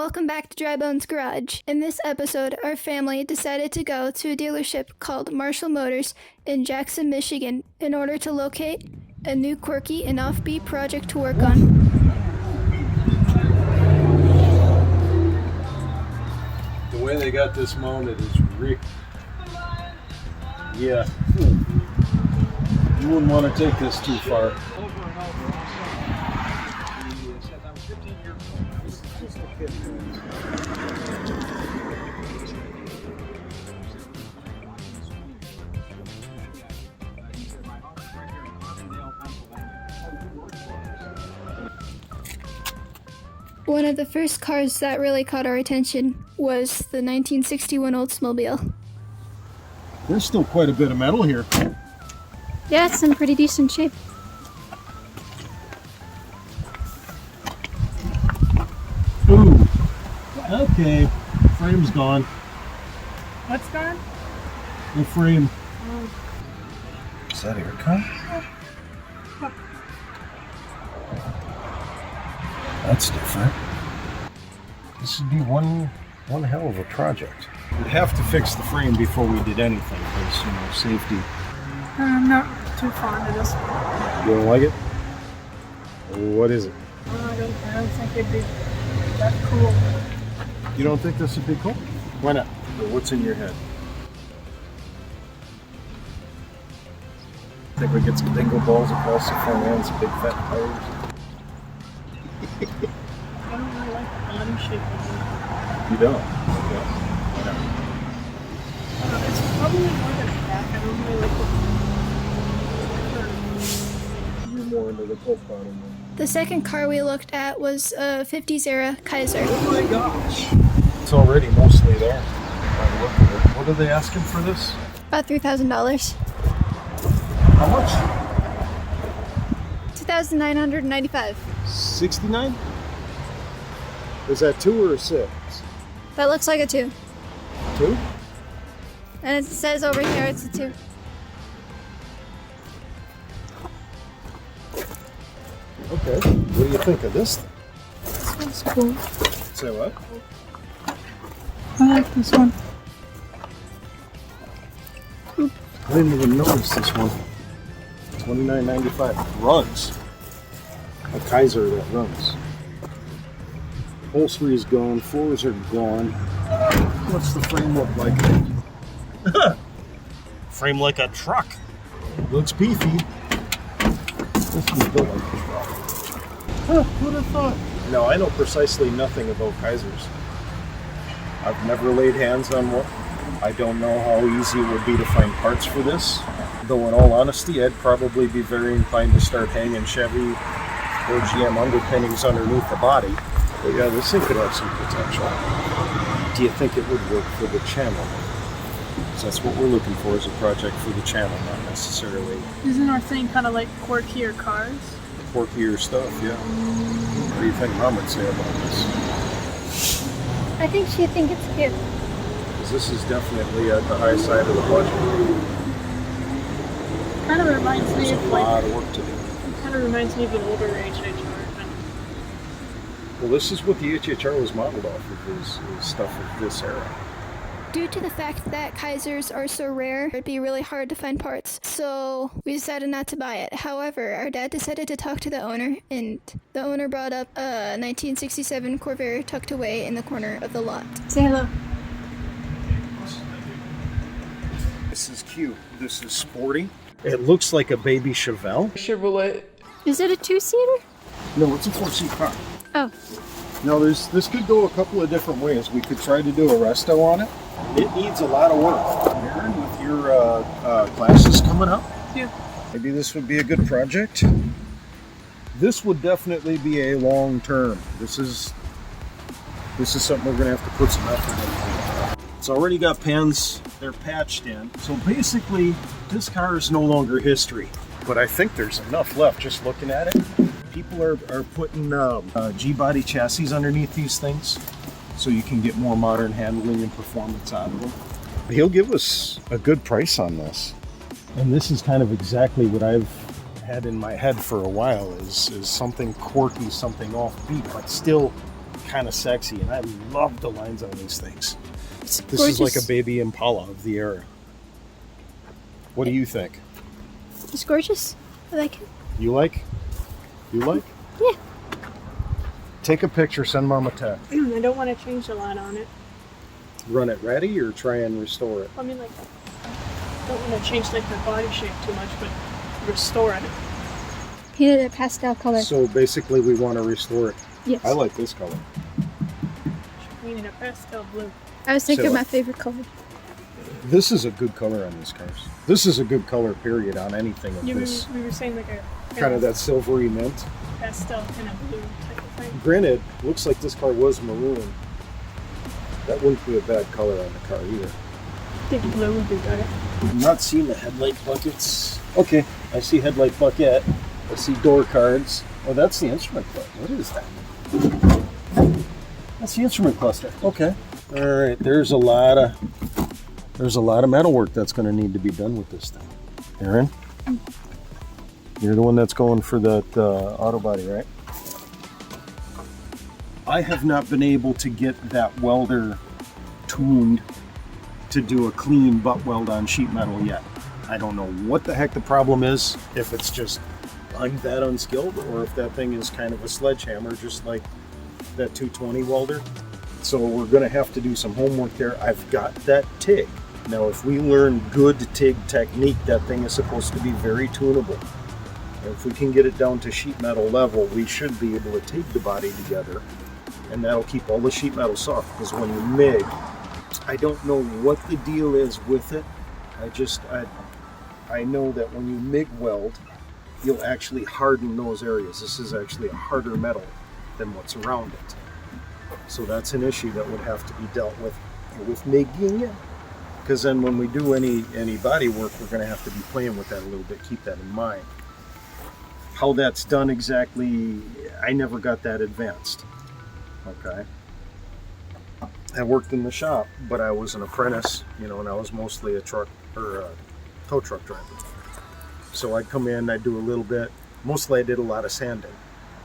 Welcome back to Dry Bones Garage. In this episode, our family decided to go to a dealership called Marshall Motors in Jackson, Michigan, in order to locate a new quirky and offbeat project to work on. The way they got this mounted is yeah. You wouldn't want to take this too far. One of the first cars that really caught our attention was the 1961 Oldsmobile. There's still quite a bit of metal here. Yeah, it's in pretty decent shape. Ooh. Okay. Frame's gone. What's gone? The frame. Is that aircon? That's different. This would be one hell of a project. We'd have to fix the frame before we did anything, because, safety. I'm not too fond of this one. You don't like it? What is it? I don't think it'd be that cool. You don't think this would be cool? Why not? What's in your head? Think we get some dingo balls across the front end, some big fat tires? I don't really like the body shape of it. You don't? Okay. Yeah. It's probably more than back. I don't really like the You're more into the pull bottom. The second car we looked at was a 50s era Kaiser. Oh my gosh! It's already mostly there. What are they asking for this? About $3,000. How much? $2,995. 69? Is that 2 or 6? That looks like a 2. 2? And it says over here it's a 2. Okay. What do you think of this thing? This one's cool. Say what? I like this one. I didn't even notice this one. $29.95. Runs. A Kaiser that runs. Upholstery is gone. Floors are gone. What's the frame look like? Frame like a truck. Looks beefy. This is built like a truck. Huh, who'd have thought? No, I know precisely nothing about Kaisers. I've never laid hands on one. I don't know how easy it would be to find parts for this. Though in all honesty, I'd probably be very inclined to start hanging Chevy or GM underpinnings underneath the body. But yeah, this thing could have some potential. Do you think it would work for the channel? Because that's what we're looking for, is a project for the channel, not necessarily Isn't our thing kind of like quirkier cars? quirkier stuff, yeah. What do you think Mom would say about this? I think she'd think it's cute. Because this is definitely at the high side of the budget. Kind of reminds There's me a of lot like. of work to do. Kind of reminds me of an older HHR. Well, this is what the HHR was modeled off of, is stuff of this era. Due to the fact that Kaisers are so rare, it'd be really hard to find parts. So we decided not to buy it. However, our dad decided to talk to the owner, and the owner brought up a 1967 Corvair tucked away in the corner of the lot. Say hello. This is cute. This is sporty. It looks like a baby Chevelle. Chevrolet. Is it a 2-seater? No, it's a 4-seat car. Oh. Now, this could go a couple of different ways. We could try to do a resto on it. It needs a lot of work. Aaron, with your classes coming up, Yeah. maybe this would be a good project. This would definitely be a long term. This is something we're going to have to put some effort into. It's already got pens. They're patched in. So basically, this car is no longer history. But I think there's enough left just looking at it. People are putting G-body chassis underneath these things so you can get more modern handling and performance out of them. He'll give us a good price on this. And this is kind of exactly what I've had in my head for a while, is something quirky, something offbeat, but still kind of sexy, and I love the lines on these things. It's This gorgeous. is like a baby Impala of the era. What do you think? It's gorgeous. I like it. You like? You like? Yeah. Take a picture, send Mom a text. I don't want to change a lot on it. Run it ready or try and restore it? I mean, like, I don't want to change like the body shape too much, but restore it. Painted a pastel color. So basically we want to restore it. Yes. I like this color. We need a pastel blue. I was thinking So- of my favorite color. This is a good color on these cars. This is a good color, period, on anything of Yeah, this. we were saying like a Kind of that silvery mint. pastel kind of blue type of thing. Granted, looks like this car was maroon. That wouldn't be a bad color on the car either. I think blue would be better. I'm not seeing the headlight buckets. Okay, I see headlight bucket. I see door cards. Oh, that's the instrument cluster. What is that? That's the instrument cluster. Okay. All right. There's a lot of metal work that's going to need to be done with this thing. Aaron, you're the one that's going for that auto body, right? I have not been able to get that welder tuned to do a clean butt weld on sheet metal yet. I don't know what the heck the problem is, if it's just I'm that unskilled or if that thing is kind of a sledgehammer, just like that 220 welder. So we're gonna have to do some homework there. I've got that TIG. Now if we learn good TIG technique, that thing is supposed to be very tunable. And if we can get it down to sheet metal level, we should be able to tape the body together, and that'll keep all the sheet metal soft, because when you MIG, I don't know what the deal is with it. I know that when you MIG weld, you'll actually harden those areas. This is actually a harder metal than what's around it. So that's an issue that would have to be dealt with MIGing, because then when we do any body work, we're going to have to be playing with that a little bit. Keep that in mind. How that's done exactly, I never got that advanced. Okay. I worked in the shop, but I was an apprentice, and I was mostly a truck or a tow truck driver. So I'd come in, I'd do a little bit. Mostly I did a lot of sanding,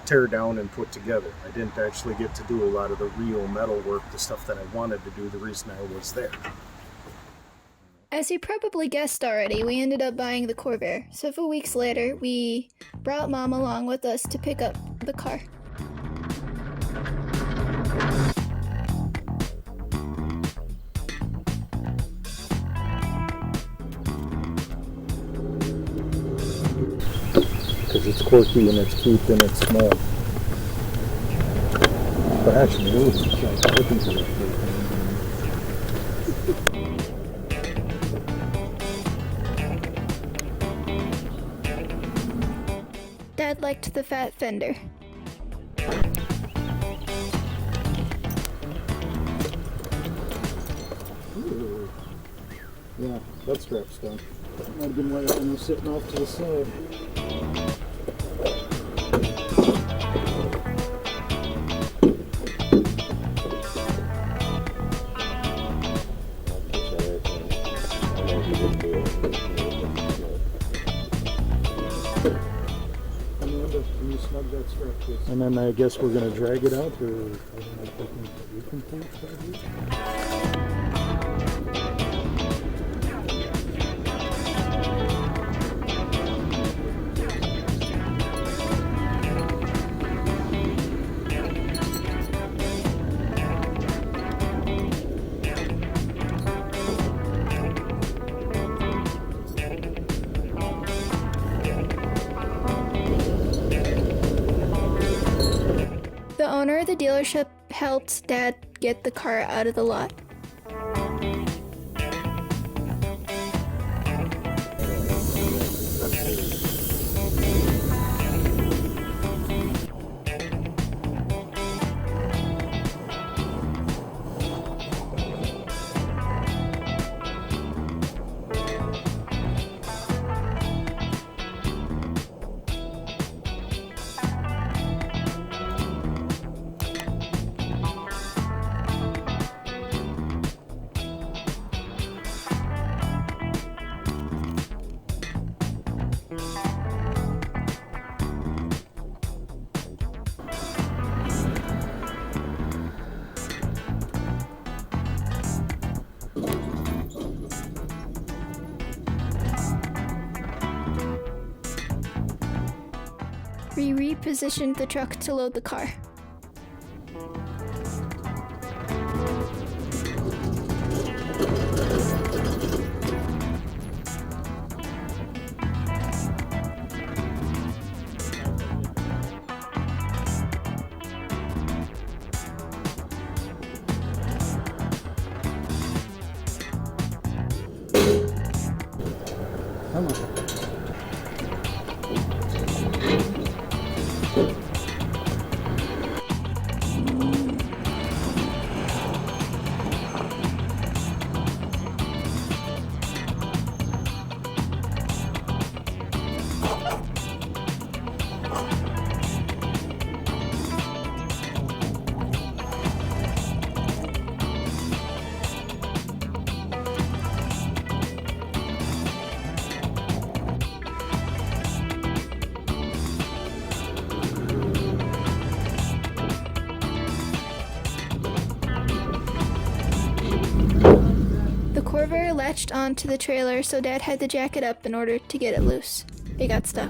tear down and put together. I didn't actually get to do a lot of the real metal work, the stuff that I wanted to do, the reason I was there. As you probably guessed already, we ended up buying the Corvair. Several weeks later, we brought Mom along with us to pick up the car. Because it's quirky and it's cute and it's small. But actually, it was like looking for it. Dad liked the fat fender. Ooh. Yeah, that strap's done. Might have been why that one was sitting off to the side. And then I guess we're going to drag it out, or you can think The owner of the dealership helped Dad get the car out of the lot. We repositioned the truck to load the car. Come on. The Corvair latched onto the trailer, so Dad had to jack it up in order to get it loose. It got stuck.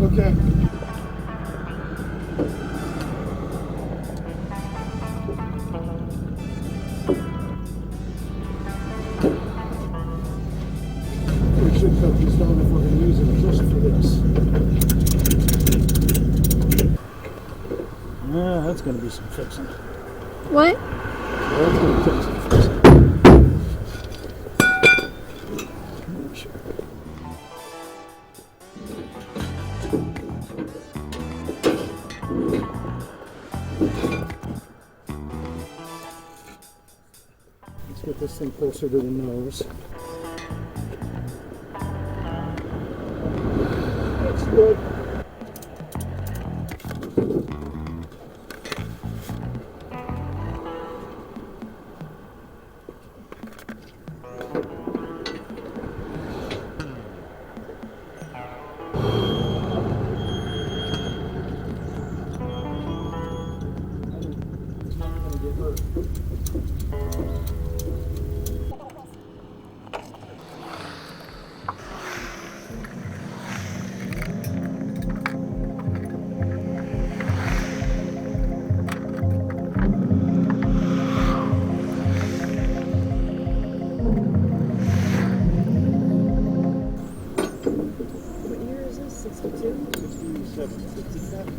Okay. We should cut these down if we're going to use them just for this. Yeah, that's going to be some fixing. What? That's going to take some fixing. Sure. Let's get this thing closer to the nose. That's good. It's not going to get hurt. What year is this? 62? 67. 67.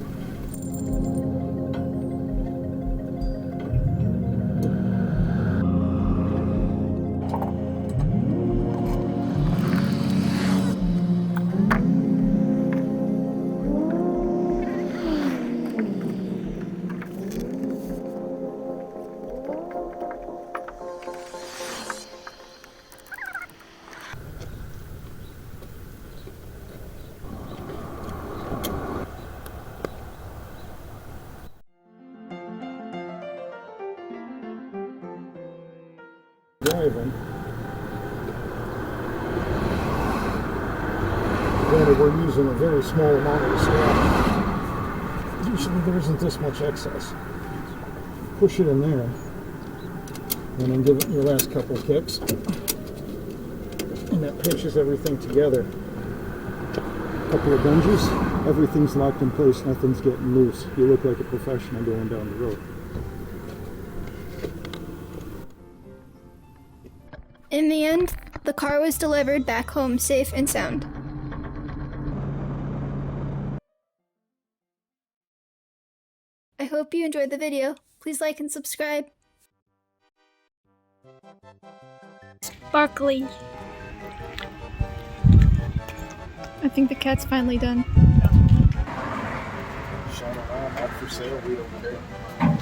Driving. Granted, we're using a very small amount of the scrap. Usually there isn't this much excess. Push it in there, and then give it your last couple of kicks. And that pinches everything together. Couple of bungees, everything's locked in place, nothing's getting loose. You look like a professional going down the road. In the end, the car was delivered back home safe and sound. I hope you enjoyed the video. Please like and subscribe. Sparkly. I think the cat's finally done. Shut around, not for sale, we don't care.